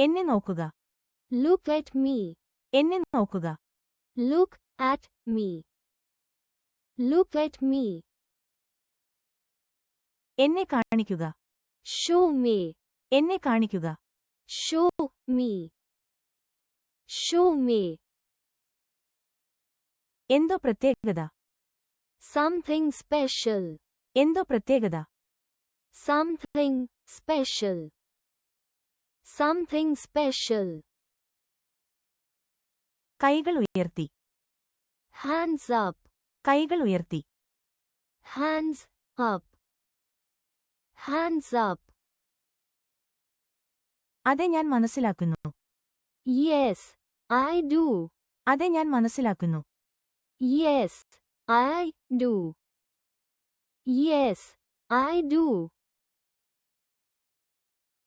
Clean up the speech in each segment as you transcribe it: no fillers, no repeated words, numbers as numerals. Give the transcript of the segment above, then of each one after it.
എന്നെ നോക്കുക. Look at me. എന്നെ നോക്കുക. Look at me. Look at me. എന്നെ കാണിക്കുക. Show me. എന്നെ കാണിക്കുക. Show me. Show me. എന്തോ പ്രത്യേകത. Something special. എന്തോ പ്രത്യേകത. Something special. Something special. കൈകൾ ഉയർത്തി. Hands up. കൈകൾ ഉയർത്തി. Hands up. Hands up. അതെ, ഞാൻ മനസ്സിലാക്കുന്നു. Yes, I do. അതെ, ഞാൻ മനസ്സിലാക്കുന്നു. Yes, I do. Yes, I do.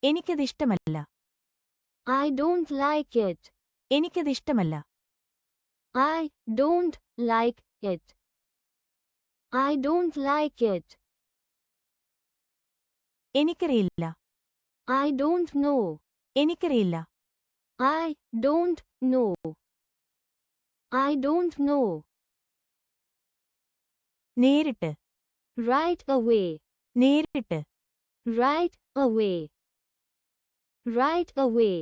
എനിക്കത് ഇഷ്ടമല്ല. I don't like it. എനിക്കത് ഇഷ്ടമല്ല. I don't like it. I don't like it. എനിക്കറിയില്ല. I don't know. എനിക്കറിയില്ല. I don't know. I don't know. നേരിട്ട്. Right away. നേരിട്ട്. Right away. Right away.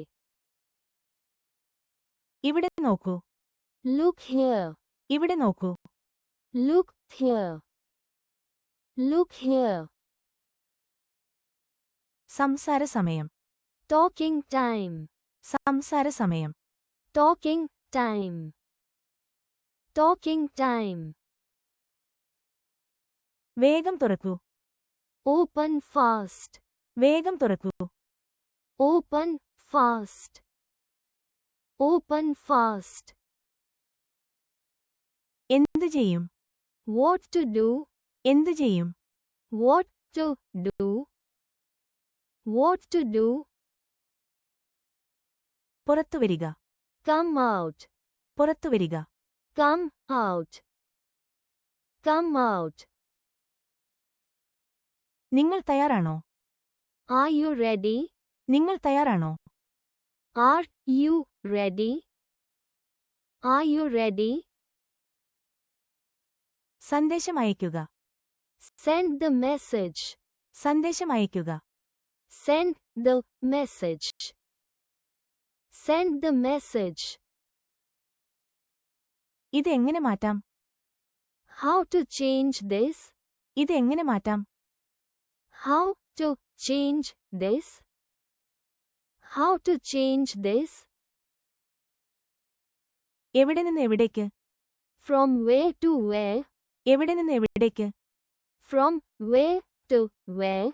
ഇവിടെ നോക്കൂ. Look here. ഇവിടെ നോക്കൂ. Look here. Look here. സംസാര സമയം. Talking time. സംസാര സമയം. Talking time. Talking time. വേഗം തുറക്കൂ. Open fast. വേഗം തുറക്കൂ. Open fast. Open fast. എന്തു ചെയ്യും. What to do. എന്തു ചെയ്യും. What to do. What to do. പുറത്തു വരിക. Come out. പുറത്തു വരിക. Come out. Come out. നിങ്ങൾ തയ്യാറാണോ. Are you ready? നിങ്ങൾ തയ്യാറാണോ. Are you ready? Are you ready? സന്ദേശം അയയ്ക്കുക. Send the message. സന്ദേശം അയയ്ക്കുക. Send the message. Send the message. ഇത് എങ്ങനെ മാറ്റാം. How to change this? ഇത് എങ്ങനെ മാറ്റാം. How to change this? How to change this? എവിടെ നിന്ന് എവിടേക്ക്. From where to where? എവിടെ നിന്ന് എവിടേക്ക്. From where to where?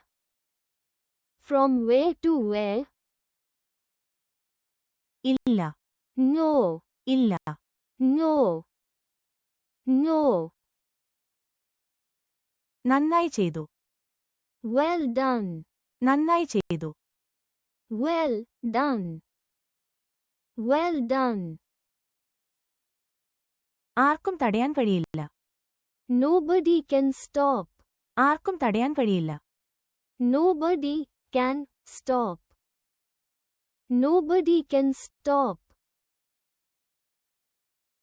From where to where? ഇല്ല. No. ഇല്ല. No. No. നന്നായി ചെയ്തു. Well done. നന്നായി ചെയ്തു. Well done. Well done. ആർക്കും തടയാൻ കഴിയില്ല. Nobody can stop. ആർക്കും തടയാൻ കഴിയില്ല. Nobody can stop. Nobody can stop.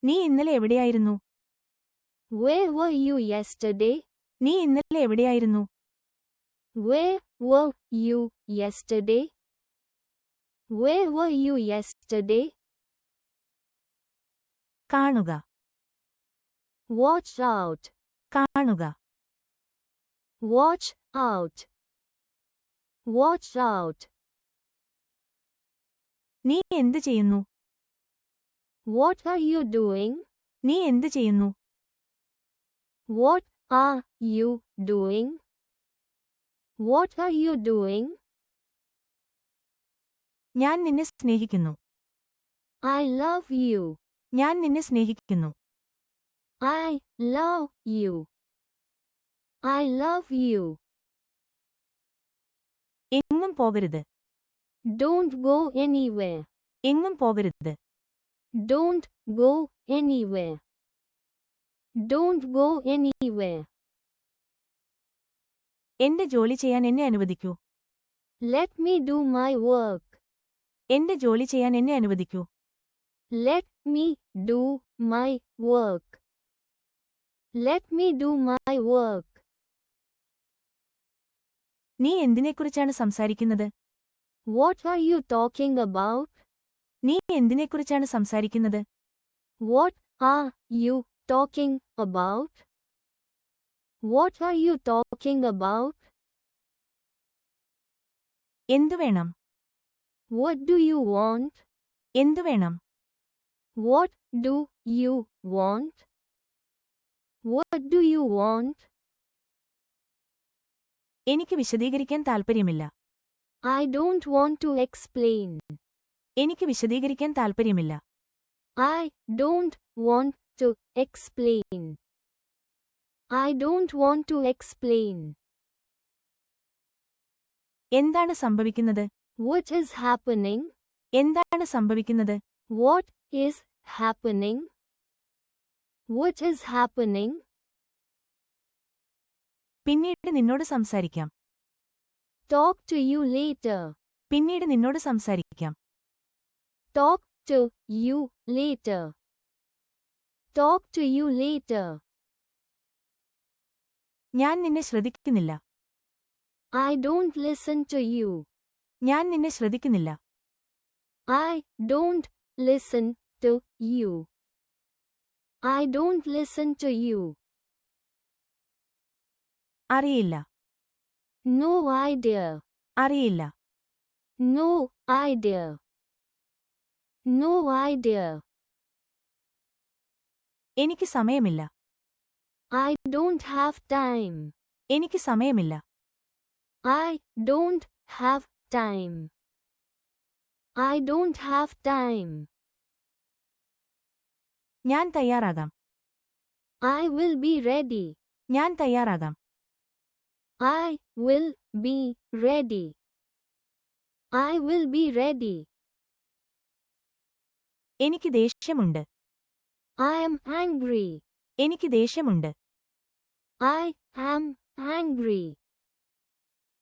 നീ ഇന്നലെ എവിടെയായിരുന്നു. Where were you yesterday? നീ ഇന്നലെ എവിടെയായിരുന്നു. Where were you yesterday? Where were you yesterday? കാണുക. Watch out. കാണുക. Watch out. Watch out. നീ എന്ത് ചെയ്യുന്നു. What are you doing? നീ എന്ത് ചെയ്യുന്നു. What are you doing? What are you doing? ഞാൻ നിന്നെ സ്നേഹിക്കുന്നു. I love you. ഞാൻ നിന്നെ സ്നേഹിക്കുന്നു. I love you. I love you. എങ്ങും പോകരുത്. Don't go anywhere. എങ്ങും പോകരുത്. Don't go anywhere. Don't go anywhere. എന്റെ ജോലി ചെയ്യാൻ എന്നെ അനുവദിക്കൂ. Let me do my work. എന്റെ ജോലി ചെയ്യാൻ എന്നെ അനുവദിക്കൂ. Let me do my work. Let me do my work. നീ എന്തിനെക്കുറിച്ചാണ് സംസാരിക്കുന്നത്? What are you talking about? നീ എന്തിനെക്കുറിച്ചാണ് സംസാരിക്കുന്നത്? What are you talking about? What are you talking about? എന്തു വേണം? What do you want? എന്തു വേണം? What do you want? What do you want? എനിക്ക് വിശദീകരിക്കാൻ താൽപ്പര്യമില്ല. I don't want to explain. എനിക്ക് വിശദീകരിക്കാൻ താൽപ്പര്യമില്ല. I don't want to explain. I don't want to explain. എന്താണ് സംഭവിക്കുന്നത്? What is happening? എന്താണ് സംഭവിക്കുന്നത്? What is happening? What is happening? പിന്നീട് നിന്നോട് സംസാരിക്കാം. Talk to you later. പിന്നീട് നിന്നോട് സംസാരിക്കാം. Talk to you later. Talk to you later. ഞാൻ നിന്നെ ശ്രദ്ധിക്കുന്നില്ല. I don't listen to you. ഞാൻ നിന്നെ ശ്രദ്ധിക്കുന്നില്ല. I don't listen to you. I don't listen to you. അറിയില്ല. No idea. അറിയില്ല. No idea. No idea. എനിക്ക് സമയമില്ല. I don't have time. എനിക്ക് സമയമില്ല. I don't have time. I don't have time. ഞാൻ തയ്യാറാകാം. I will be ready. ഞാൻ തയ്യാറാകാം. I will be ready. I will be ready. എനിക്ക് ദേഷ്യമുണ്ട്. I am angry. എനിക്ക് ദേഷ്യമുണ്ട്. I am angry.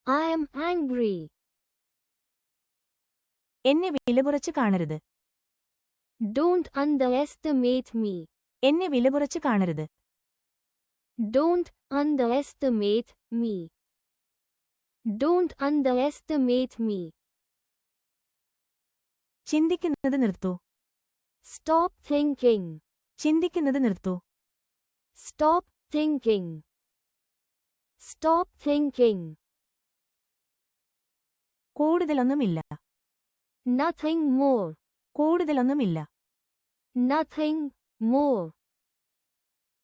I am angry. എന്നെ വിലകുറച്ച് കാണരുത്. Don't underestimate me. എന്നെ വിലകുറച്ച് കാണരുത്. Don't underestimate me. Don't underestimate me. ചിന്തിക്കുന്നത് നിർത്തൂ. Stop thinking. ചിന്തിക്കുന്നത് നിർത്തൂ. Stop thinking. Stop thinking. കൂടുതലൊന്നുമില്ല. Nothing more. കൂടുതലൊന്നുമില്ല. Nothing more.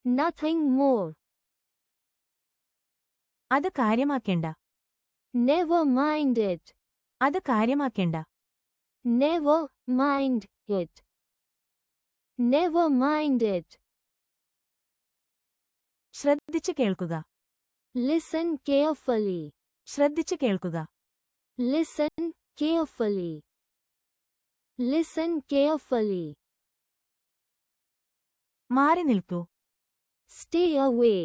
Nothing more. അത് കാര്യമാക്കേണ്ട. Never mind it. അത് കാര്യമാക്കേണ്ട. Never mind it. Never mind it. ശ്രദ്ധിച്ചു കേൾക്കുക. Listen carefully. ശ്രദ്ധിച്ചു കേൾക്കുക. Listen carefully. Listen carefully. മാറി നിൽക്കൂ. Stay away.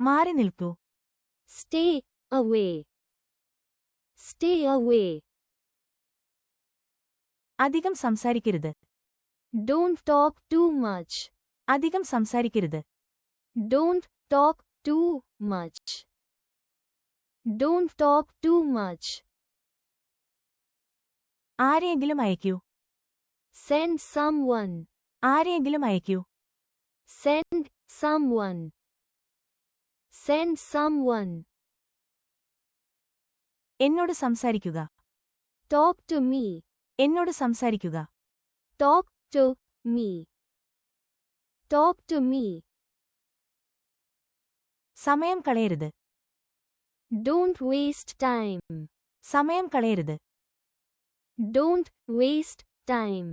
മാറി നിൽക്കൂ. Stay away. Stay away. അധികം സംസാരിക്കരുത്. Don't talk too much. അധികം സംസാരിക്കരുത്. Don't talk too much. Don't talk too much. ആരെയെങ്കിലും അയക്കൂ. Send someone. ആരെയെങ്കിലും അയക്കൂ. Send someone. Send someone. എന്നോട് സംസാരിക്കുക. Talk to me. എന്നോട് സംസാരിക്കുക. Talk to me. Talk to me. സമയം കളയരുത്. Don't waste time. സമയം കളയരുത്. Don't waste time.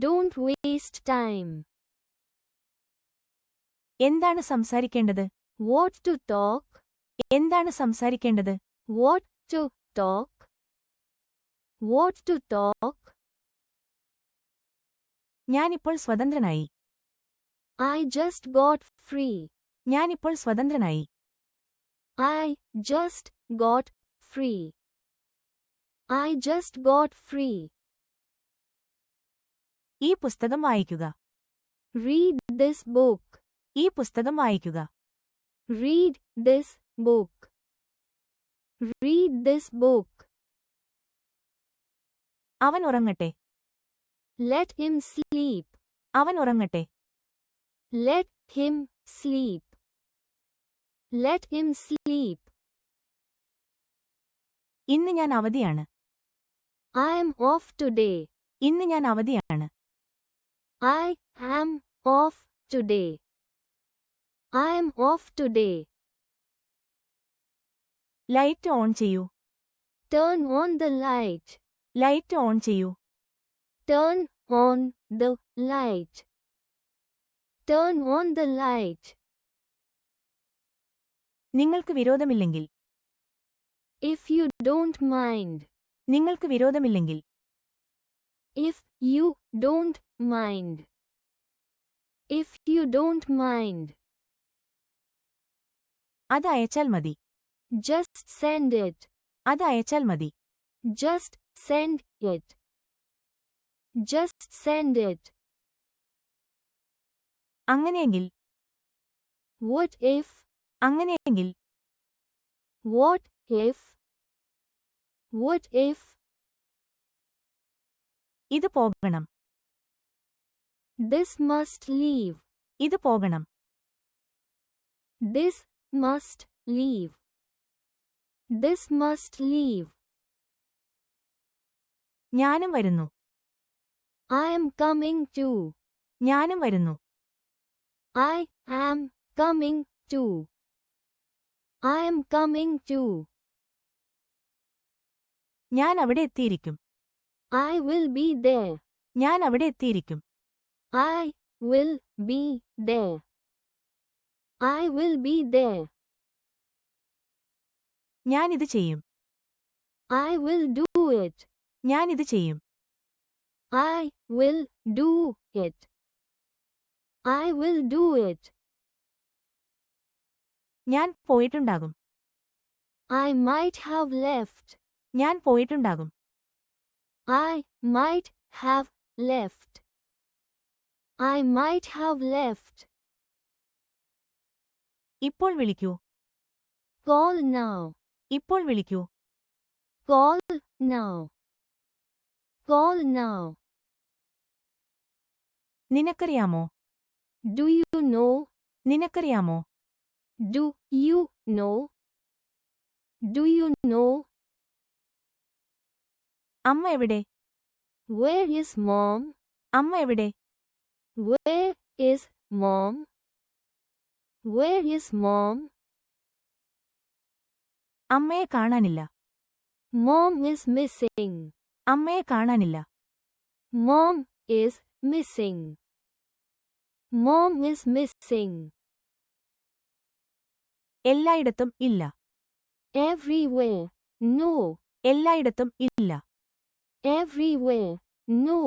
Don't waste time. എന്താണ് സംസാരിക്കേണ്ടത്? What to talk? എന്താണ് സംസാരിക്കേണ്ടത്? What to talk? What to talk? ഞാനിപ്പോൾ സ്വതന്ത്രനായി. I just got free. ഞാനിപ്പോൾ സ്വതന്ത്രനായി. I just got free. I just got free. ഈ പുസ്തകം വായിക്കുക. Read this book. ഈ പുസ്തകം വായിക്കുക. Read this book. Read this book. അവൻ ഉറങ്ങട്ടെ. Let him sleep. അവൻ ഉറങ്ങട്ടെ. Let him sleep. Let him sleep. ഇന്ന് ഞാൻ അവധിയാണ്. I am off today. ഇന്ന് ഞാൻ അവധിയാണ്. I am off today. I am off today. Light on ചെയ്യൂ. Turn on the light. Light on ചെയ്യൂ. Turn on the light. Turn on the light. നിങ്ങൾക്ക് വിരോധമില്ലെങ്കിൽ. If you don't mind. നിങ്ങൾക്ക് വിരോധമില്ലെങ്കിൽ. If you don't mind. If you don't mind. അത് അയച്ചാൽ മതി. Just send it. അത് അയച്ചാൽ മതി. Just send it. Just send it. അങ്ങനെയെങ്കിൽ. What if? അങ്ങനെയെങ്കിൽ. What if? What if? ഇത് പോകണം. This must leave. ഇത് പോകണം. This must leave. This must leave. ഞാനും വരുന്നു. I am coming too. ഞാനും വരുന്നു. I am coming too. I am coming too. ഞാൻ അവിടെ എത്തിയിരിക്കും. I will be there. ഞാൻ അവിടെ എത്തിയിരിക്കും. I will be there. I will be there. ഞാൻ ഇത് ചെയ്യും. I will do it. ഞാൻ ഇത് ചെയ്യും. I will do it. I will do it. ഞാൻ പോയിട്ടുണ്ടാകും. I might have left. ഞാൻ പോയിട്ടുണ്ടാകും. I might have left. I might have left. ഇപ്പോൾ വിളിക്കൂ. Call now. ഇപ്പോൾ വിളിക്കൂ. Call now. Call now. നിനക്കറിയാമോ? Do you know? നിനക്കറിയാമോ? Do you know? Do you know? അമ്മ എവിടെ? Where is mom? അമ്മ എവിടെ? Where is mom? Where is mom? അമ്മയെ കാണാനില്ല. Mom is missing. അമ്മയെ കാണാനില്ല. Mom is missing. Mom is missing. എല്ലായിടത്തും ഇല്ല. Everywhere. No. എല്ലായിടത്തും ഇല്ല. Everywhere. No.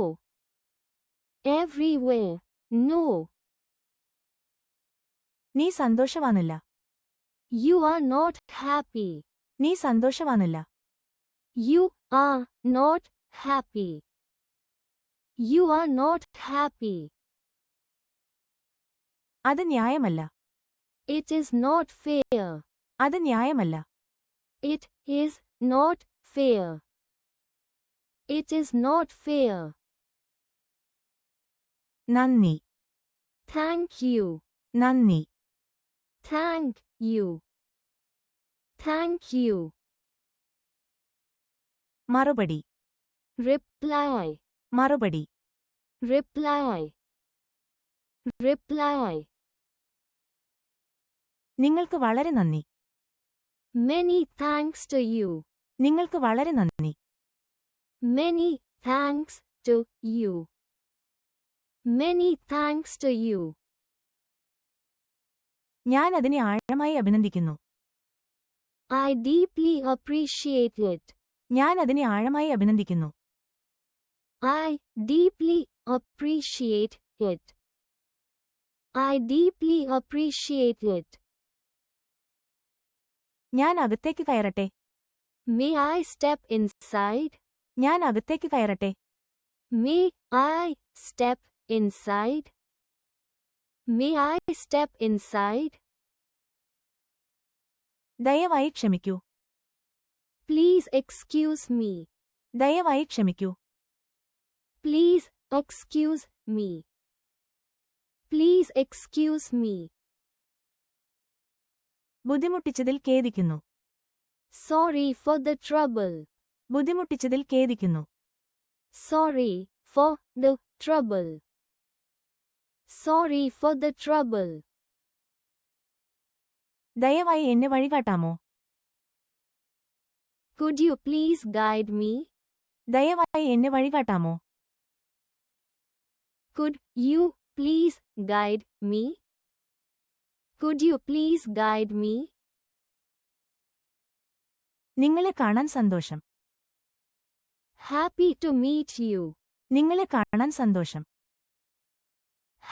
Everywhere. No. നീ സന്തോഷവാനല്ല. You are not happy. നീ സന്തോഷവാനല്ല. You are not happy. You are not happy. അത് ന്യായമല്ല. It is not fair. അത് ന്യായമല്ല. It is not fair. It is not fair. നന്ദി. Thank you. നന്ദി. Thank you. Thank you. മറുപടി. Reply. മറുപടി. Reply. Reply. നിങ്ങൾക്ക് വളരെ നന്ദി. Many thanks to you. നിങ്ങൾക്ക് വളരെ നന്ദി. Many thanks to you. Many thanks to you. ഞാൻ അതിനെ ആഴമായി അഭിനന്ദിക്കുന്നു. I deeply appreciate it. ഞാൻ അതിനെ ആഴമായി അഭിനന്ദിക്കുന്നു. I deeply appreciate it. I deeply appreciate it. ഞാൻ അകത്തേക്ക് കയറട്ടെ. May I step inside? ഞാൻ അകത്തേക്ക് കയറട്ടെ? May I step inside? May I step inside? ദയവായി ക്ഷമിക്കൂ. Please excuse me. ദയവായി ക്ഷമിക്കൂ. Please excuse me. Please excuse me. ബുദ്ധിമുട്ടിച്ചതിൽ ഖേദിക്കുന്നു. Sorry for the trouble. ബുദ്ധിമുട്ടിച്ചതിൽ ഖേദിക്കുന്നു. Sorry for the trouble. Sorry for the trouble. ദയവായി എന്നെ വഴികാട്ടാമോ? Could you please guide me? ദയവായി എന്നെ വഴികാട്ടാമോ? Could you please guide me? Could you please guide me? നിങ്ങളെ കാണാൻ സന്തോഷം. Happy to meet you. നിങ്ങളെ കാണാൻ സന്തോഷം.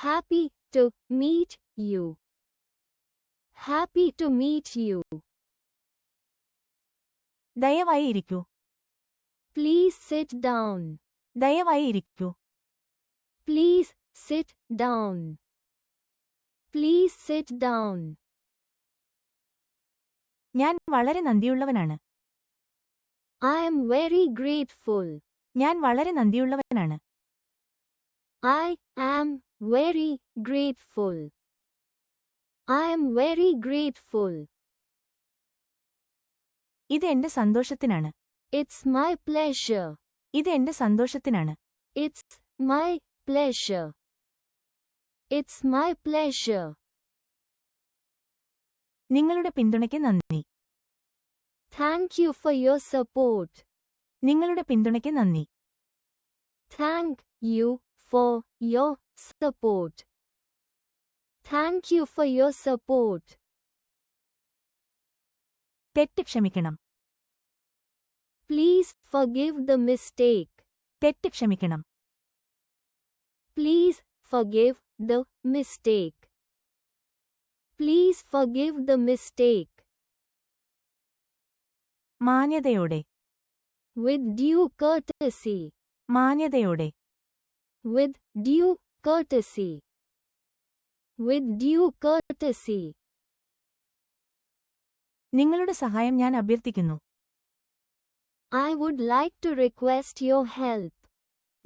Happy to meet you. Happy to meet you. ദയവായി ഇരിക്കൂ. Please sit down. ദയവായി ഇരിക്കൂ. Please sit down. Please sit down. ഞാൻ വളരെ നന്ദിയുള്ളവനാണ്. I am very grateful. ഞാൻ വളരെ നന്ദിയുള്ളവനാണ്. I am very grateful. I am very grateful. ഇത് എന്റെ സന്തോഷത്തിനാണ്. It's my pleasure. ഇത് എന്റെ സന്തോഷത്തിനാണ്. It's my pleasure. It's my pleasure. നിങ്ങളുടെ പിന്തുണയ്ക്ക് നന്ദി. Thank you for your support. നിങ്ങളുടെ പിന്തുണയ്ക്ക് നന്ദി. Thank you for your support. Thank you for your support. തെറ്റ് ക്ഷമിക്കണം. Please forgive the mistake. തെറ്റ് ക്ഷമിക്കണം. Please forgive the mistake. Please forgive the mistake. മാന്യതയോടെ. With due courtesy. മാന്യതയോടെ. With due courtesy. With due courtesy. നിങ്ങളുടെ സഹായം ഞാൻ അഭ്യർത്ഥിക്കുന്നു. I would like to request your help.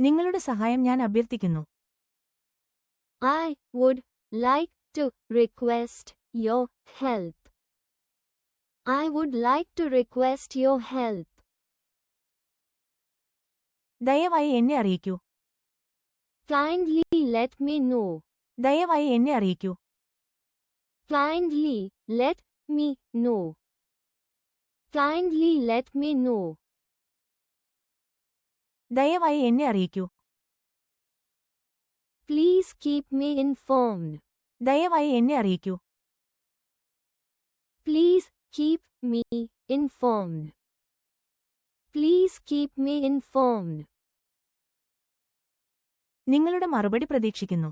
നിങ്ങളുടെ സഹായം ഞാൻ അഭ്യർത്ഥിക്കുന്നു. I would like to request your help. I would like to request your help. ദയവായി എന്നെ അറിയിക്കൂ. Kindly let me know. ദയവായി എന്നെ അറിയിക്കൂ. Kindly let me know. Kindly let me know. ദയവായി എന്നെ അറിയിക്കൂ. Please keep me informed. ദയവായി എന്നെ അറിയിക്കൂ. Please keep me informed. Please keep me informed. നിങ്ങളുടെ മറുപടി പ്രതീക്ഷിക്കുന്നു.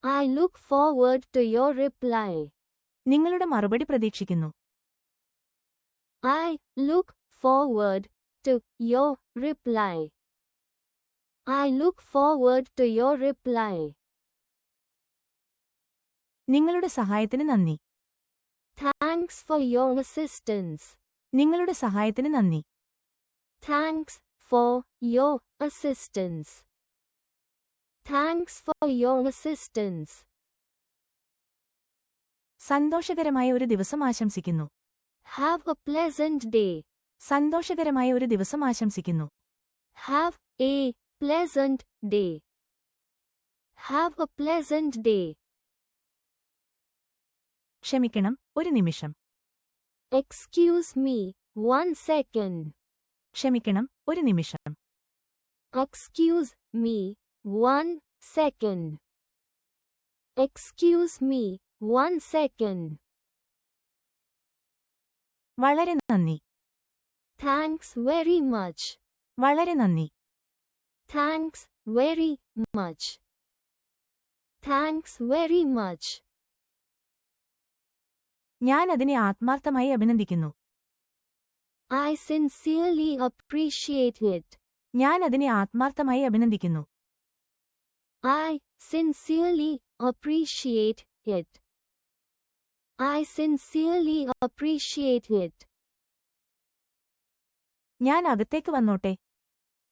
I look forward to your reply. നിങ്ങളുടെ മറുപടി പ്രതീക്ഷിക്കുന്നു. I look forward to your reply. I look forward to your reply. നിങ്ങളുടെ സഹായത്തിന് നന്ദി. Thanks for your assistance. നിങ്ങളുടെ സഹായത്തിന് നന്ദി. Thanks for your assistance. Thanks for your assistance. സന്തോഷകരമായ ഒരു ദിവസം ആശംസിക്കുന്നു. Have a pleasant day. സന്തോഷകരമായ ഒരു ദിവസം ആശംസിക്കുന്നു. Have a pleasant day. Have a pleasant day. ക്ഷമിക്കണം, ഒരു നിമിഷം. Excuse me, 1 second. ക്ഷമിക്കണം, ഒരു നിമിഷം. Excuse me, 1 second. Excuse me, 1 second. വളരെ നന്ദി. Thanks very much. വളരെ നന്ദി. Thanks very much. Thanks very much. ഞാൻ അതിനെ ആത്മാർത്ഥമായി അഭിനന്ദിക്കുന്നു. I sincerely appreciate it. ഞാൻ അതിനെ ആത്മാർത്ഥമായി അഭിനന്ദിക്കുന്നു. I sincerely appreciate it. I sincerely appreciate it. ഞാൻ അകത്തേക്ക് വന്നോട്ടെ.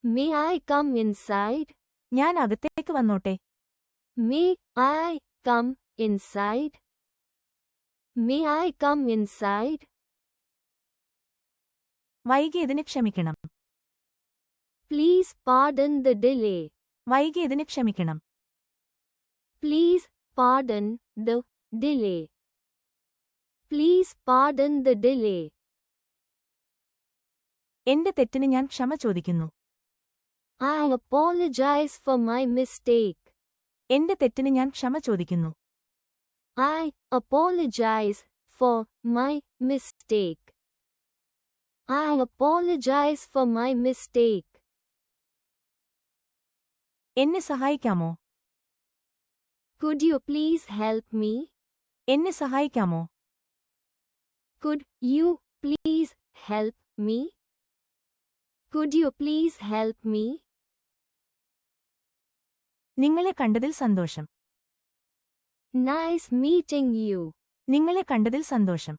May I come inside? ഞാൻ അകത്തേക്ക് വന്നോട്ടെ. May I come inside? May I come inside? വൈകിയതിന് ക്ഷമിക്കണം. Please pardon the delay. വൈകിയതിന് ക്ഷമിക്കണം. Please pardon the delay. Please pardon the delay. എന്റെ തെറ്റിന് ഞാൻ ക്ഷമ ചോദിക്കുന്നു. I apologize for my mistake. എന്റെ തെറ്റിന് ഞാൻ ക്ഷമ ചോദിക്കുന്നു. I apologize for my mistake. I apologize for my mistake. എന്നെ സഹായിക്കാമോ? Could you please help me? എന്നെ സഹായിക്കാമോ? Could you please help me? Could you please help me? നിങ്ങളെ കണ്ടതിൽ സന്തോഷം. Nice meeting you. നിങ്ങളെ കണ്ടതിൽ സന്തോഷം.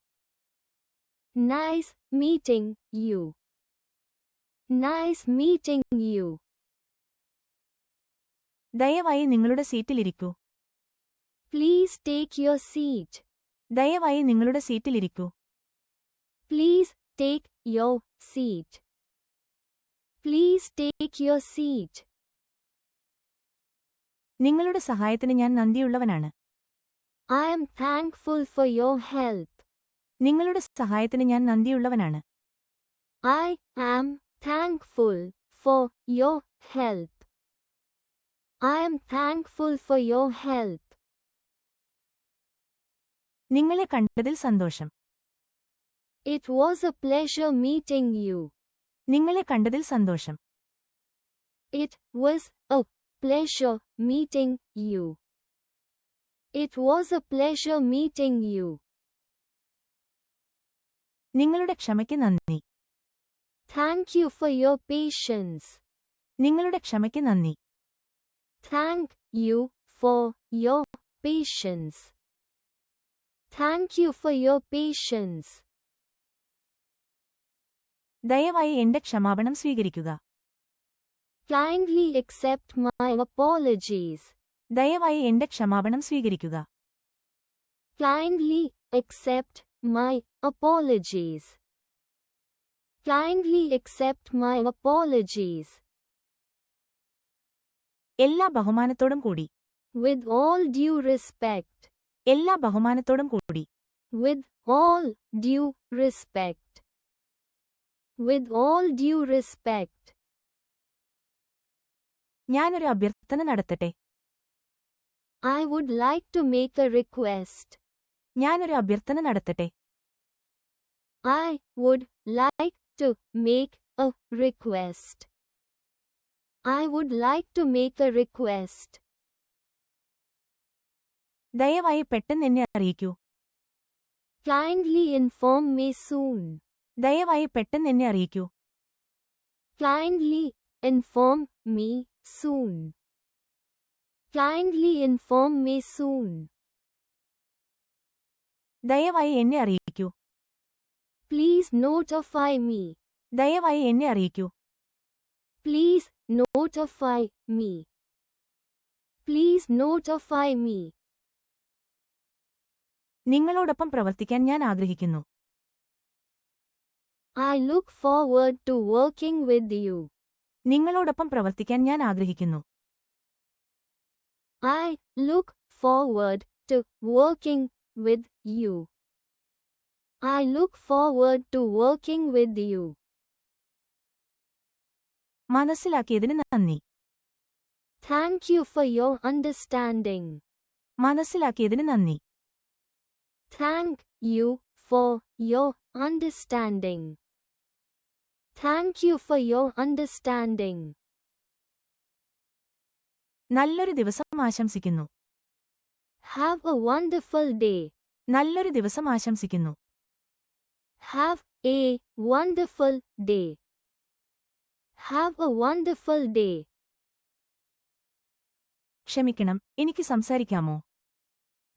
Nice meeting you. Nice meeting you. ദയവായി നിങ്ങളുടെ സീറ്റിലിരിക്കൂ. Please take your seat. ദയവായി നിങ്ങളുടെ സീറ്റിലിരിക്കൂ. Please take your seat. Please take your seat. നിങ്ങളുടെ സഹായത്തിന് ഞാൻ നന്ദിയുള്ളവനാണ്. I am thankful for your help. നിങ്ങളുടെ സഹായത്തിന് ഞാൻ നന്ദിയുള്ളവനാണ്. I am thankful for your help. I am thankful for your help. നിങ്ങളെ കണ്ടതിൽ സന്തോഷം. It was a pleasure meeting you. നിങ്ങളെ കണ്ടതിൽ സന്തോഷം. It was a pleasure meeting you. It was a pleasure meeting you. നിങ്ങളുടെ ക്ഷമയ്ക്ക് നന്ദി. Thank you for your patience. നിങ്ങളുടെ ക്ഷമയ്ക്ക് നന്ദി. Thank you for your patience. Thank you for your patience. ദയവായി എന്റെ ക്ഷമാപണം സ്വീകരിക്കുക. Kindly accept my apologies. ദയവായി എന്റെ ക്ഷമാപണം സ്വീകരിക്കുക. Kindly accept my apologies. Kindly accept my apologies. എല്ലാ ബഹുമാനത്തോടും കൂടി. With all due respect. എല്ലാ ബഹുമാനത്തോടും കൂടി. With all due respect. With all due respect. ഞാനൊരു അഭ്യർത്ഥന നടത്തട്ടെ. I would like to make a request. ഞാനൊരു അഭ്യർത്ഥന നടത്തട്ടെ. I would like to make a request. I would like to make a request. ദയവായി പെട്ടെന്ന് എന്നെ അറിയിക്കൂ. Kindly inform me soon. ദയവായി പെട്ടെന്ന് എന്നെ അറിയിക്കൂ. Kindly inform me soon. Kindly inform me soon. ദയവായി എന്നെ അറിയിക്കൂ. Please notify me. ദയവായി എന്നെ അറിയിക്കൂ. Please notify me. Please notify me. നിങ്ങളോടൊപ്പം പ്രവർത്തിക്കാൻ ഞാൻ ആഗ്രഹിക്കുന്നു. I look forward to working with you. നിങ്ങളോടൊപ്പം പ്രവർത്തിക്കാൻ ഞാൻ ആഗ്രഹിക്കുന്നു. I look forward to working with you. I look forward to working with you. മനസ്സിലാക്കിയതിന് നന്ദി. Thank you for your understanding. മനസ്സിലാക്കിയതിന് നന്ദി. Thank you for your understanding. Thank you for your understanding. നല്ലൊരു ദിവസം ആശംസിക്കുന്നു. Have a wonderful day. നല്ലൊരു ദിവസം ആശംസിക്കുന്നു. Have a wonderful day. Have a wonderful day. ക്ഷമിക്കണം, എനിക്ക് സംസാരിക്കാമോ?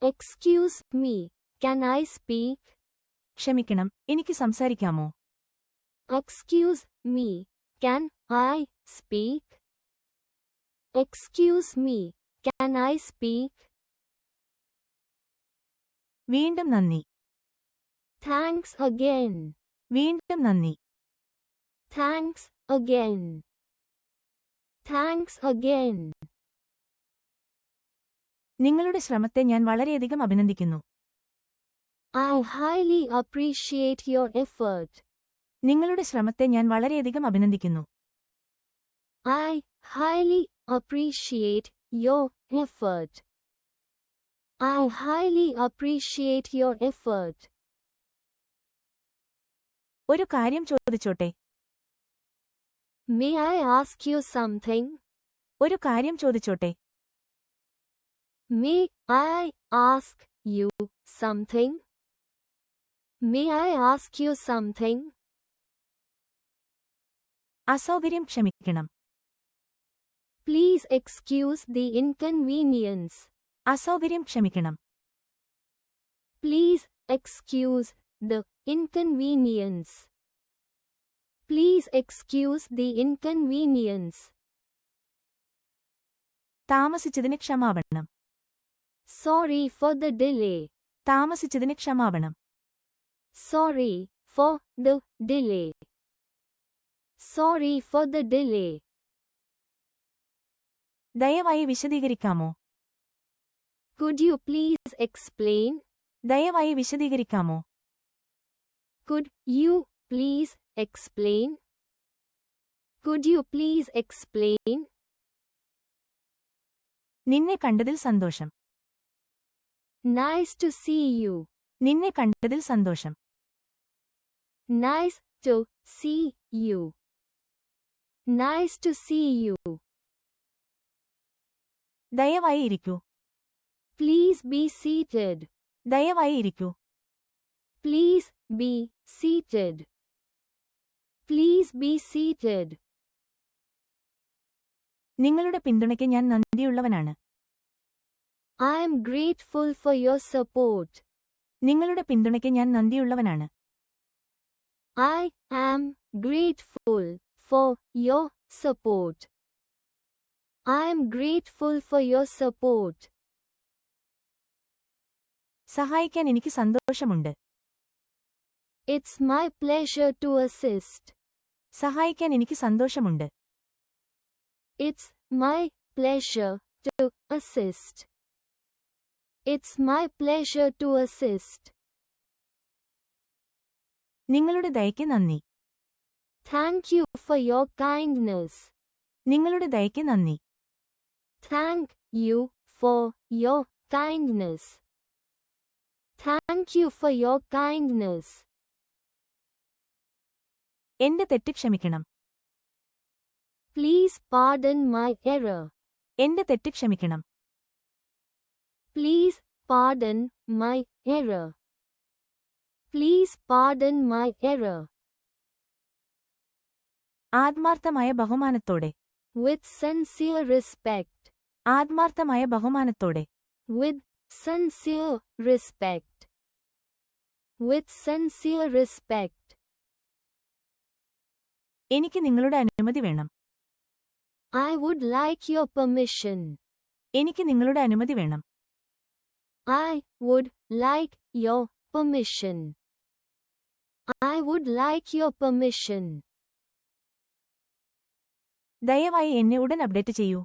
Excuse me, can I speak? ക്ഷമിക്കണം, എനിക്ക് സംസാരിക്കാമോ? Excuse me, can I speak? Excuse me, can I speak? വീണ്ടും നന്ദി. Thanks again. വീണ്ടും നന്ദി. Thanks again. Thanks again. നിങ്ങളുടെ ശ്രമത്തെ ഞാൻ വളരെയധികം അഭിനന്ദിക്കുന്നു. I highly appreciate your effort. നിങ്ങളുടെ ശ്രമത്തെ ഞാൻ വളരെയധികം അഭിനന്ദിക്കുന്നു. I highly appreciate your effort. I highly appreciate your effort. ഒരു കാര്യം ചോദിച്ചോട്ടെ? May I ask you something? ഒരു കാര്യം ചോദിച്ചോട്ടെ? May I ask you something? May I ask you something? അസൗകര്യം ക്ഷമിക്കണം. Please excuse the inconvenience. അസൗകര്യം ക്ഷമിക്കണം. Please excuse the inconvenience. Please excuse the inconvenience. താമസിച്ചതിന് ക്ഷമാപണം. Sorry for the delay. താമസിച്ചതിന് ക്ഷമാപണം. Sorry for the delay. Sorry for the delay. ദയവായി വിശദീകരിക്കാമോ? Could you please explain? ദയവായി വിശദീകരിക്കാമോ? Could you please explain? Could you please explain? നിന്നെ കണ്ടതിൽ സന്തോഷം. Nice to see you. നിന്നെ കണ്ടതിൽ സന്തോഷം. Nice to see you. Nice to see you. ദയവായി ഇരിക്കൂ. Please be seated. ദയവായി ഇരിക്കൂ. Please be seated. Please be seated. നിങ്ങളുടെ പിന്തുണയ്ക്ക് ഞാൻ നന്ദിയുള്ളവനാണ്. I am grateful for your support. നിങ്ങളുടെ പിന്തുണയ്ക്ക് ഞാൻ നന്ദിയുള്ളവനാണ്. I am grateful for your support. I am grateful for your support. സഹായിക്കാൻ എനിക്ക് സന്തോഷമുണ്ട്. It's my pleasure to assist. സഹായിക്കാൻ എനിക്ക് സന്തോഷമുണ്ട്. It's my pleasure to assist. It's my pleasure to assist. നിങ്ങളുടെ ദയയ്ക്ക് നന്ദി. Thank you for your kindness. നിങ്ങളുടെ ദയയ്ക്ക് നന്ദി. Thank you for your kindness. Thank you for your kindness. എന്റെ തെറ്റ് ക്ഷമിക്കണം. Please pardon my error. എന്റെ തെറ്റ് ക്ഷമിക്കണം. Please pardon my error. Please pardon my error. ആത്മാർത്ഥമായ ബഹുമാനത്തോടെ. With sincere respect. ആത്മാർത്ഥമായ ബഹുമാനത്തോടെ. With sincere respect. With sincere respect. എനിക്ക് നിങ്ങളുടെ അനുമതി വേണം. I would like your permission. എനിക്ക് നിങ്ങളുടെ അനുമതി വേണം. I would like your permission. I would like your permission. ദയവായി എന്നെ ഉടൻ അപ്ഡേറ്റ് ചെയ്യൂ.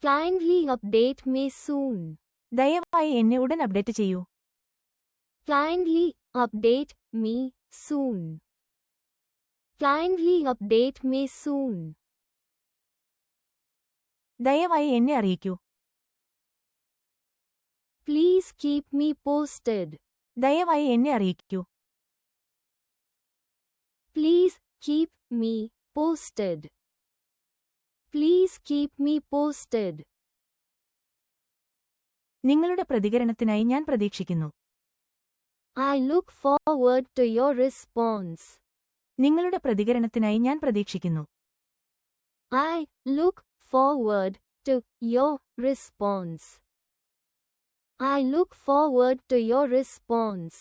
Kindly update me soon. ദയവായി എന്നെ ഉടൻ അപ്ഡേറ്റ് ചെയ്യൂ. Kindly update me soon. Kindly update me soon. ദയവായി എന്നെ അറിയിക്കൂ. Please keep me posted. ദയവായി എന്നെ അറിയിക്കൂ. Please keep me posted. Please keep me posted. നിങ്ങളുടെ പ്രതികരണത്തിനായി ഞാൻ പ്രതീക്ഷിക്കുന്നു. I look forward to your response. നിങ്ങളുടെ പ്രതികരണത്തിനായി ഞാൻ പ്രതീക്ഷിക്കുന്നു. I look forward to your response. I look forward to your response.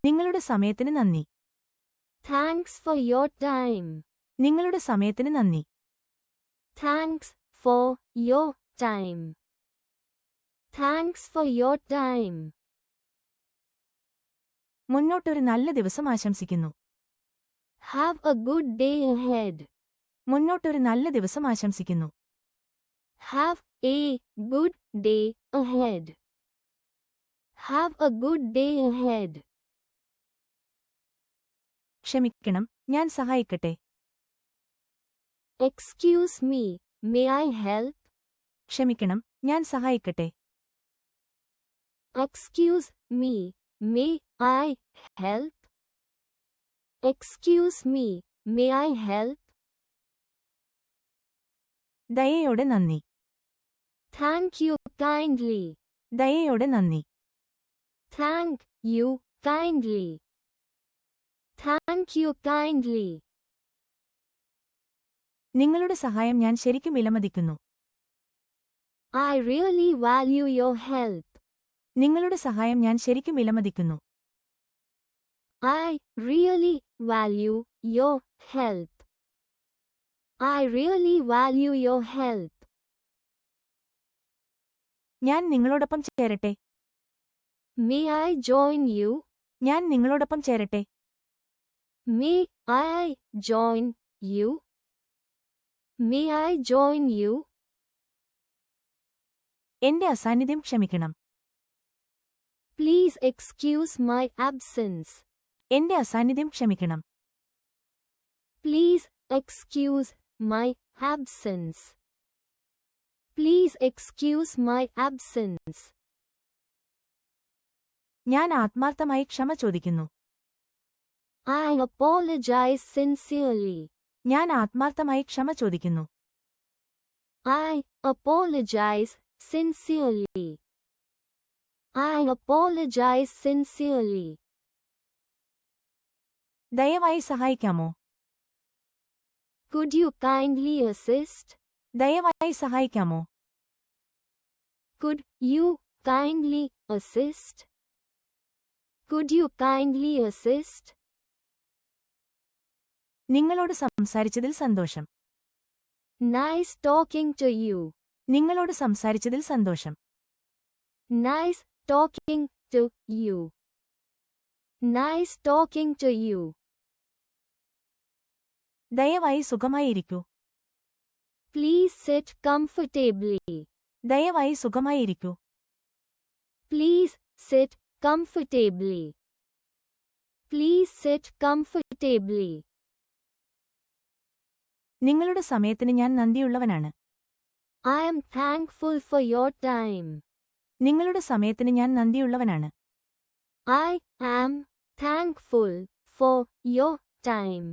നിങ്ങളുടെ സമയത്തിന് നന്ദി. Thanks for your time. നിങ്ങളുടെ സമയത്തിന് നന്ദി. Thanks for your time. Thanks for your time. മുന്നോട്ടൊരു നല്ല ദിവസം ആശംസിക്കുന്നു. Have a good day ahead. മുന്നോട്ടൊരു നല്ല ദിവസം ആശംസിക്കുന്നു. Have a good day ahead. Have a good day ahead. ക്ഷമിക്കണം, ഞാൻ സഹായിക്കട്ടെ. Excuse me, may I help? ക്ഷമിക്കണം, ഞാൻ സഹായിക്കട്ടെ. Excuse me, may I help? Excuse me, may I help? ദയയോടെ നന്ദി. Thank you kindly. ദയയോടെ നന്ദി. Thank you kindly. Thank you kindly. നിങ്ങളുടെ സഹായം ഞാൻ ശരിക്കും വിലമതിക്കുന്നു. I really value your help. നിങ്ങളുടെ സഹായം ഞാൻ ശരിക്കും വിലമതിക്കുന്നു. I really value your help. I really value your help. ഞാൻ നിങ്ങളോടൊപ്പം ചേരട്ടെ. May I join you? ഞാൻ നിങ്ങളോടൊപ്പം ചേരട്ടെ. May I join you? May I join you? എന്റെ അസാന്നിധ്യം ക്ഷമിക്കണം. Please excuse my absence. എന്റെ അസാന്നിധ്യം ക്ഷമിക്കണം. Please excuse my absence. Please excuse my absence. ഞാൻ ആത്മാർത്ഥമായി ക്ഷമ ചോദിക്കുന്നു. I apologize sincerely. ഞാൻ ആത്മാർത്ഥമായി ക്ഷമ ചോദിക്കുന്നു. I apologize sincerely. I apologize sincerely. ദയവായി സഹായിക്കാമോ? Could you kindly assist? ദയവായി സഹായിക്കാമോ? Could you kindly assist? Could you kindly assist? നിങ്ങളോട് സംസാരിച്ചതിൽ സന്തോഷം. Nice talking to you. നിങ്ങളോട് സംസാരിച്ചതിൽ സന്തോഷം. Nice talking to you. Nice talking to you. ദയവായി സുഖമായി ഇരിക്കൂ. Please sit comfortably. ദയവായി സുഖമായി ഇരിക്കൂ. Please sit comfortably. Please sit comfortably. നിങ്ങളുടെ സമയത്തിന് ഞാൻ നന്ദിയുള്ളവനാണ്. I am thankful for your time. നിങ്ങളുടെ സമയത്തിന് ഞാൻ നന്ദിയുള്ളവനാണ്. I am thankful for your time.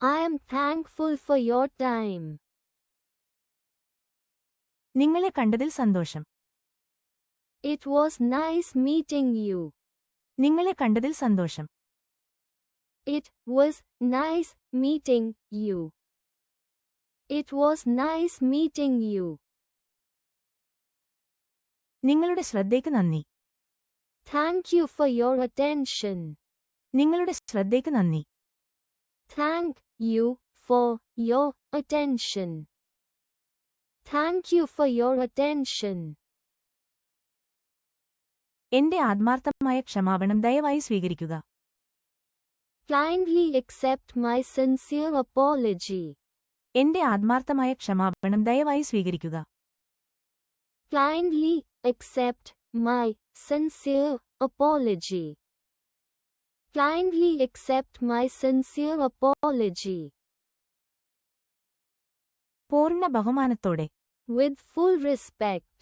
I am thankful for your time. നിങ്ങളെ കണ്ടതിൽ സന്തോഷം. It was nice meeting you. നിങ്ങളെ കണ്ടതിൽ സന്തോഷം. It was nice meeting you. It was nice meeting you. നിങ്ങളുടെ ശ്രദ്ധയ്ക്ക് നന്ദി. Thank you for your attention. നിങ്ങളുടെ ശ്രദ്ധയ്ക്ക് നന്ദി. Thank you for your attention. Thank you for your attention. എന്റെ ആത്മാർത്ഥമായ ക്ഷമാപണം ദയവായി സ്വീകരിക്കുക. Kindly accept my sincere apology. എന്റെ ആത്മാർത്ഥമായ ക്ഷമാപണം ദയവായി സ്വീകരിക്കുക. Kindly accept my sincere apology. Kindly accept my sincere apology. പൂർണ്ണ ബഹുമാനത്തോടെ. With full respect.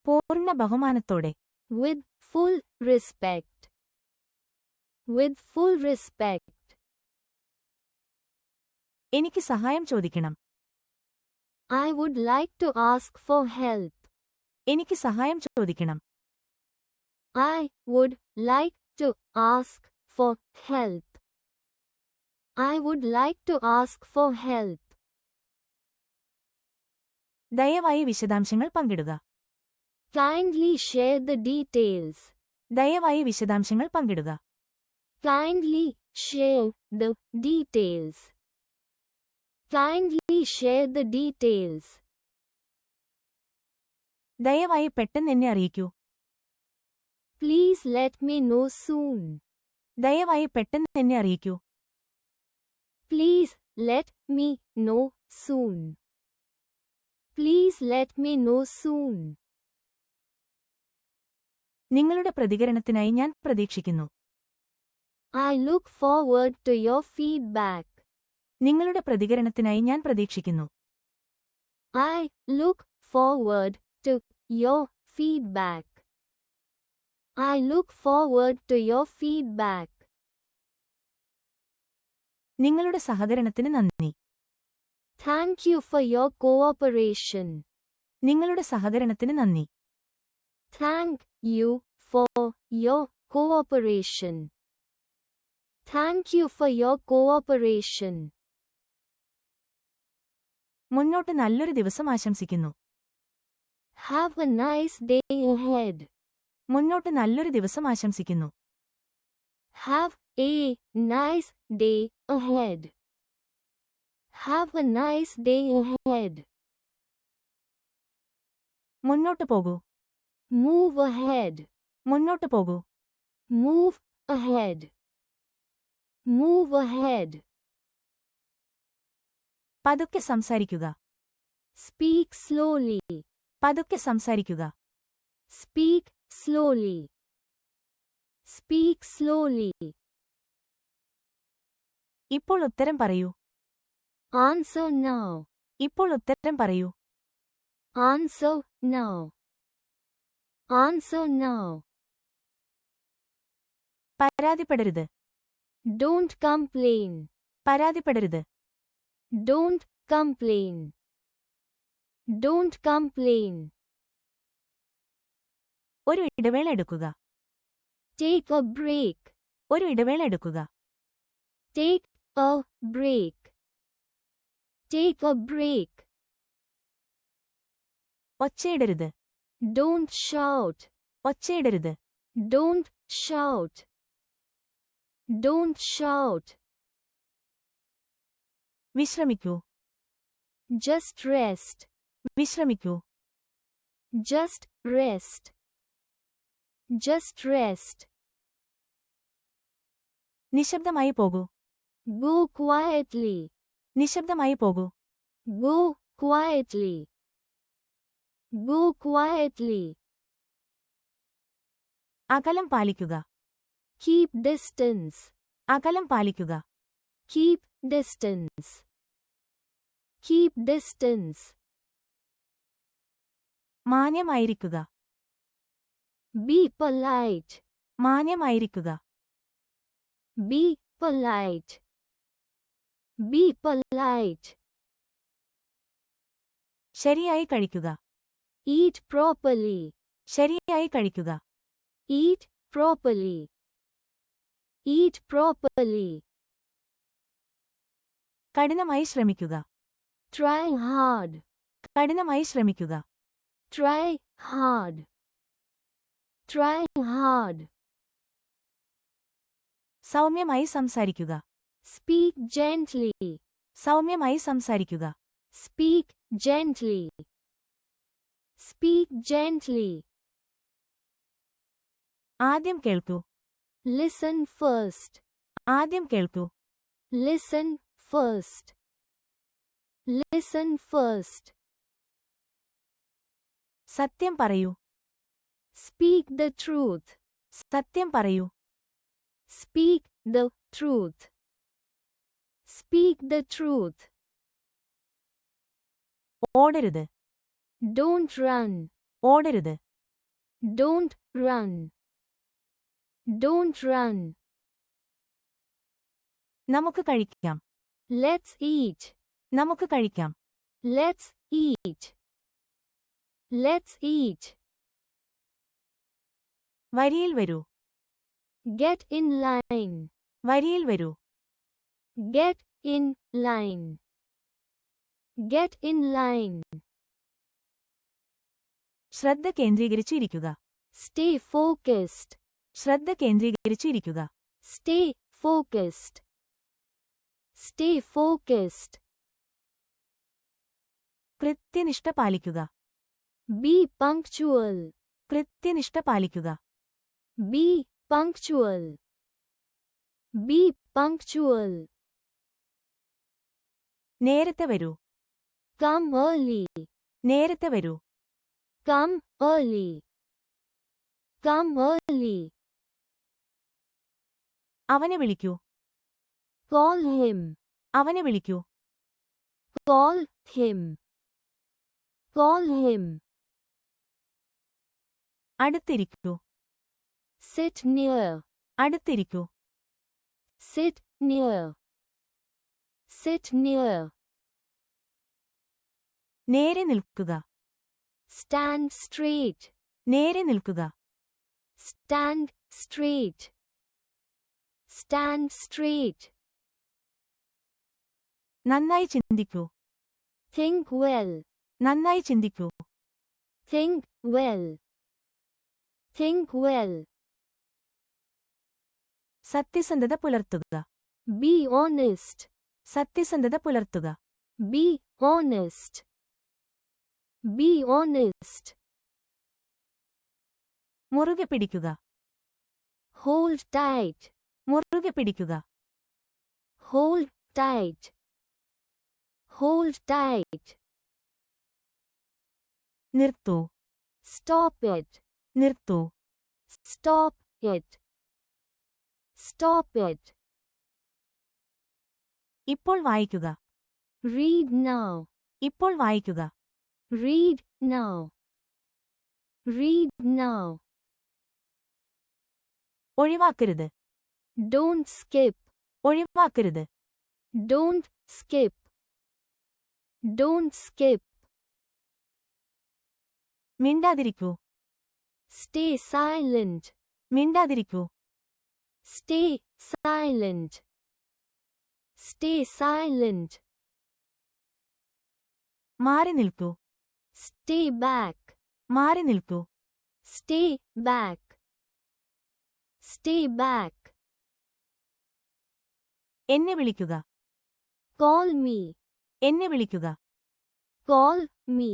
പൂർണ്ണ ബഹുമാനത്തോടെ. With full respect. With full respect. എനിക്ക് സഹായം ചോദിക്കണം. I would like to ask for help. എനിക്ക് സഹായം ചോദിക്കണം. I would like to ask for help. I would like to ask for help. ദയവായി വിശദാംശങ്ങൾ പങ്കിടുക. Kindly share the details. ദയവായി വിശദാംശങ്ങൾ പങ്കിടുക. Kindly share the details. Kindly share the details. ദയവായി പെട്ടെന്ന് എന്നെ അറിയിക്കൂ. Please let me know soon. ദയവായി പെട്ടെന്ന് എന്നെ അറിയിക്കൂ. Please let me know soon. Please let me know soon. നിങ്ങളുടെ പ്രതികരണത്തിനായി ഞാൻ പ്രതീക്ഷിക്കുന്നു. I look forward to your feedback. നിങ്ങളുടെ പ്രതികരണത്തിനായി ഞാൻ പ്രതീക്ഷിക്കുന്നു. I look forward to your feedback. I look forward to your feedback. നിങ്ങളുടെ സഹകരണത്തിന് നന്ദി. Thank you for your cooperation. നിങ്ങളുടെ സഹകരണത്തിന് നന്ദി. Thank you for your cooperation. Thank you for your cooperation. മുന്നോട്ട് നല്ലൊരു ദിവസം ആശംസിക്കുന്നു. Have a nice day ahead. മുന്നോട്ട് നല്ലൊരു ദിവസം ആശംസിക്കുന്നു. Have a nice day ahead. Have a nice day ahead. മുന്നോട്ട് പോകൂ. Move ahead. മുന്നോട്ട് പോകൂ. Move ahead. Move ahead. പതുക്കെ സംസാരിക്കുക. Speak slowly. പതുക്കെ സംസാരിക്കുക. Speak slowly. Speak slowly. ഇപ്പോൾ ഉത്തരം പറയൂ. Answer now. ഇപ്പോൾ ഉത്തരം പറയൂ. Answer now. Answer now. പരാതിപ്പെടരുത്. Don't complain. പരാതിപ്പെടരുത്. Don't complain. Don't complain. ഒരു ഇടവേള എടുക്കുക. Take a break. ഒരു ഇടവേള എടുക്കുക. Take a break. Take a break. ഒച്ചയിടരുത്. Don't shout. ഒച്ചയിടരുത്. Don't shout. Don't shout. വിശ്രമിക്കൂ. Just rest. വിശ്രമിക്കൂ. Just rest. Just rest. നിശബ്ദമായി പോകൂ. Go quietly. നിശബ്ദമായി പോകൂ. Go quietly. Go quietly. അകലം പാലിക്കുക. Keep distance. അകലം പാലിക്കുക. Keep distance. Keep distance. മാന്യമായിരിക്കുക. Be polite. മാന്യമായിരിക്കുക. Be polite. Be polite. ശരിയായി കഴിക്കുക. Eat properly. ശരിയായി കഴിക്കുക. Eat properly. Eat properly. കഠിനമായി ശ്രമിക്കുക. Try hard. കഠിനമായി ശ്രമിക്കുക. Try hard. Try hard. സൗമ്യമായി സംസാരിക്കുക. Speak gently. സൗമ്യമായി സംസാരിക്കുക. Speak gently. Speak gently. ആദ്യം കേൾക്കൂ. Listen first. ആദ്യം കേൾക്കൂ. Listen first. Listen first. സത്യം പറയൂ. Speak the truth. സത്യം പറയൂ. Speak the truth. Speak the truth. ഓടരുത്. Don't run. ഓടരുത്. Don't run. Don't run. നമുക്ക് കഴിക്കാം. Let's eat. നമുക്ക് കഴിക്കാം. Let's eat. Let's eat. വരിയിൽ വരൂ. Get in line. വരിയിൽ വരൂ. Get in line. Get in line. ശ്രദ്ധ കേന്ദ്രീകരിച്ച് ഇരിക്കുക. Stay focused. ശ്രദ്ധ കേന്ദ്രീകരിച്ച് ഇരിക്കുക. Stay focused. Stay focused. കൃത്യനിഷ്ഠ പാലിക്കുക. Be punctual. കൃത്യനിഷ്ഠ പാലിക്കുക. Be punctual. Be punctual. നേരത്തെ വരൂ. Come early. നേരത്തെ വരൂ. Come early. Come early. അവനെ വിളിക്കൂ. Call him. അവനെ വിളിക്കൂ. Call him. Call him. അടുത്തിരിക്കൂ. Sit near. അടുത്തിരിക്കൂ. Sit near. Sit near. നേരെ നിൽക്കുക. Stand straight. നേരെ നിൽക്കുക. Stand straight. Stand straight. നന്നായി ചിന്തിക്കൂ. Think well. നന്നായി ചിന്തിക്കൂ. Think well. Think well. സത്യസന്ധത പുലർത്തുക. Be honest. സത്യസന്ധത പുലർത്തുക. Be honest. Be honest. മുറുകെ പിടിക്കുക. Hold tight. മുറുകെ പിടിക്കുക. Hold tight. Hold tight. നിർത്തൂ. Stop it. നിർത്തൂ. Stop it. Stop it. ഇപ്പോൾ വായിക്കുക. Read now. ഇപ്പോൾ വായിക്കുക. Read now. Read now. ഒഴിവാക്കരുത്. Don't skip. ഒഴിവാക്കരുത്. Don't skip. Don't skip. മിണ്ടാതിരിക്കൂ. Stay silent. മിണ്ടാതിരിക്കൂ. Stay silent. Stay silent. മാറി നിൽക്കൂ. Stay back. മാറി നിൽക്കൂ. Stay back. Stay back. എന്നെ വിളിക്കുക. Call me. എന്നെ വിളിക്കുക. Call me.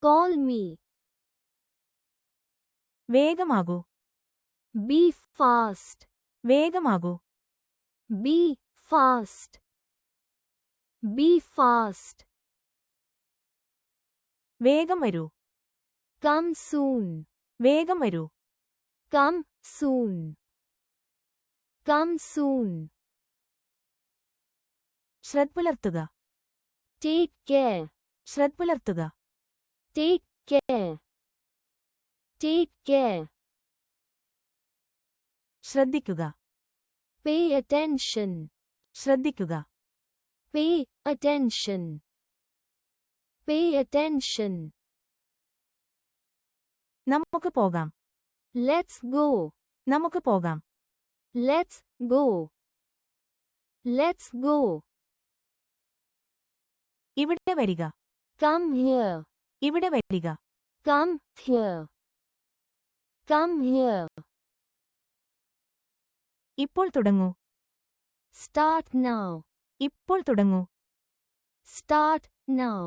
Call me. വേഗമാകൂ. Be fast. വേഗമാകൂ. Be fast. Be fast. വേഗം വരൂ. Come soon. വേഗം വരൂ. Come soon. Come soon. ശ്രദ്ധ പുലർത്തുക. Take care. ശ്രദ്ധ പുലർത്തുക. Take care. Take care. ശ്രദ്ധിക്കുക. Pay attention. ശ്രദ്ധിക്കുക. Pay attention. Pay attention. നമുക്ക് പോകാം. Let's go. നമുക്ക് പോകാം. Let's go. Let's go. ഇവിടെ വരിക. Come here. ഇവിടെ വരിക. Come here. Come here. ഇപ്പോൾ തുടങ്ങൂ. Start now. ഇപ്പോൾ തുടങ്ങൂ. Start now.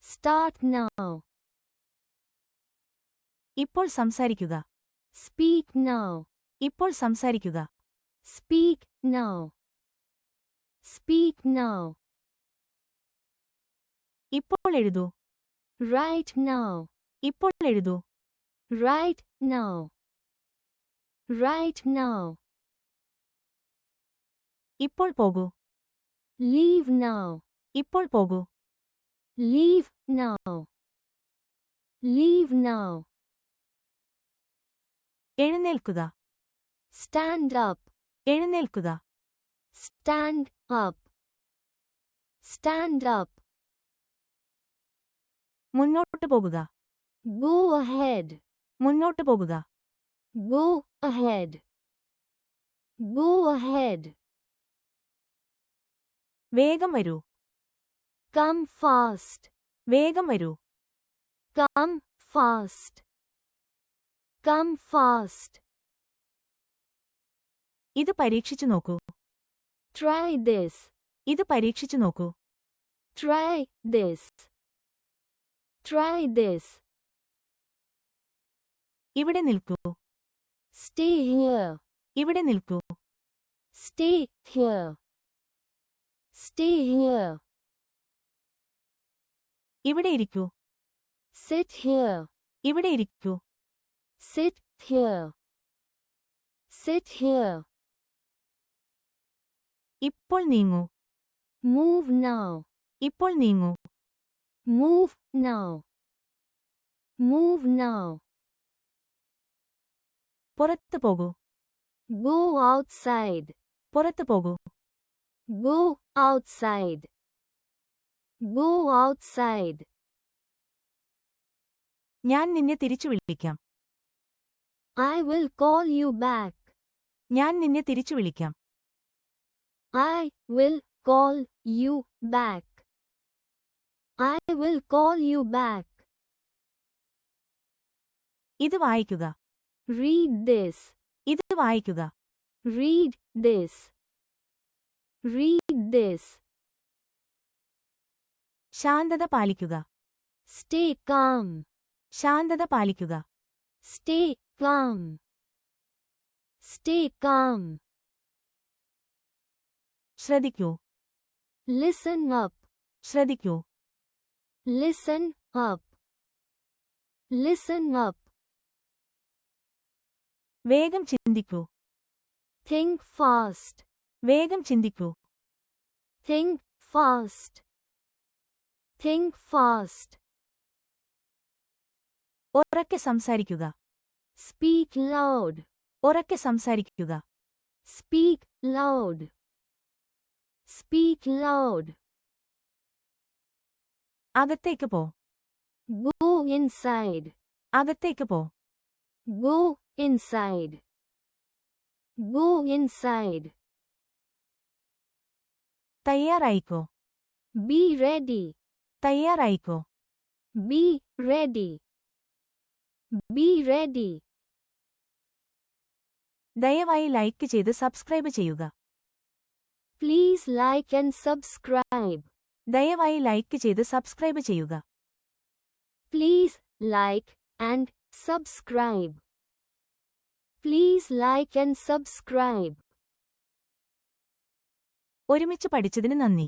Start now. ഇപ്പോൾ സംസാരിക്കുക. Speak now. ഇപ്പോൾ സംസാരിക്കുക. Speak now. Speak now. ഇപ്പോൾ എഴുതൂ. Write now. ഇപ്പോൾ എഴുതൂ. Write now. Write now. ഇപ്പോൾ പോകൂ. Leave now. ഇപ്പോൾ പോകൂ. Leave now. Leave now. എഴുന്നേൽക്കുക. Stand up. എഴുന്നേൽക്കുക. Stand up. Stand up. മുന്നോട്ട് പോകുക. Go ahead. മുന്നോട്ട് പോകുക. Go ahead. Go ahead. വേഗം വരൂ. Come fast. വേഗം വരൂ. Come fast. Come fast. ഇത് പരീക്ഷിച്ചു നോക്കൂ. Try this. ഇത് പരീക്ഷിച്ചു നോക്കൂ. Try this. Try this. ഇവിടെ നിൽക്കൂ. Stay here. ഇവിടെ നിൽക്കൂ. Stay here. Stay here. ഇവിടെ ഇരിക്കൂ. Sit here. ഇവിടെ ഇരിക്കൂ. Sit here. Sit here. ഇപ്പോൾ നീങ്ങൂ. Move now. ഇപ്പോൾ നീങ്ങൂ. Move now. Move now. പുറത്തു പോകൂ. Go outside. പുറത്തു പോകൂ. Go outside. Go outside. ഞാൻ നിന്നെ തിരിച്ചു വിളിക്കാം. I will call you back. ഞാൻ നിന്നെ തിരിച്ചു വിളിക്കാം. I will call you back. I will call you back. ഇത് വായിക്കുക. Read this. ഇത് വായിക്കുക. Read this. Read this. ശാന്തത പാലിക്കുക. Stay calm. ശാന്തത പാലിക്കുക. Stay calm. Stay calm. ശ്രദ്ധിക്കൂ. Listen up. ശ്രദ്ധിക്കൂ. Listen up. Listen up. വേഗം ചിന്തിക്കൂ. Think fast. വേഗം ചിന്തിക്കൂ. Think fast. Think fast. ഉറക്കെ സംസാരിക്കുക. Speak loud. ഉറക്കെ സംസാരിക്കുക. Speak loud. Speak loud. അകത്തേക്ക് പോ. Go inside. അകത്തേക്ക് പോ. Go inside. Go inside. തയ്യാറായിക്കോ. Be ready. തയ്യാറായിക്കോ. Be ready. Be ready. ദയവായി ലൈക്ക് ചെയ്ത് സബ്സ്ക്രൈബ് ചെയ്യുക. Please like and subscribe. ദയവായി ലൈക്ക് ചെയ്ത് സബ്സ്ക്രൈബ് ചെയ്യുക. Please like and subscribe. Please like and subscribe. ഒരുമിച്ച് പഠിച്ചതിന് നന്ദി.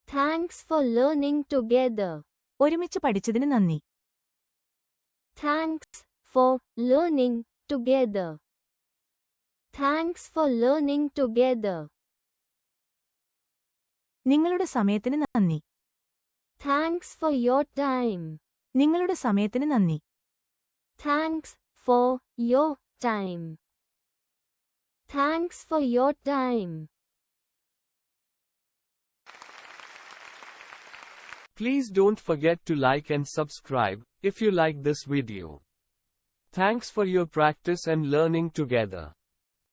Thanks for learning together. ഒരുമിച്ച് പഠിച്ചതിന് നന്ദി. Thanks for learning together. Thanks for learning together. നിങ്ങളുടെ സമയത്തിന് നന്ദി. Thanks for your time. നിങ്ങളുടെ സമയത്തിന് നന്ദി. Thanks for your time. Thanks for your time. Please don't forget to like and subscribe if you like this video. Thanks for your practice and learning together.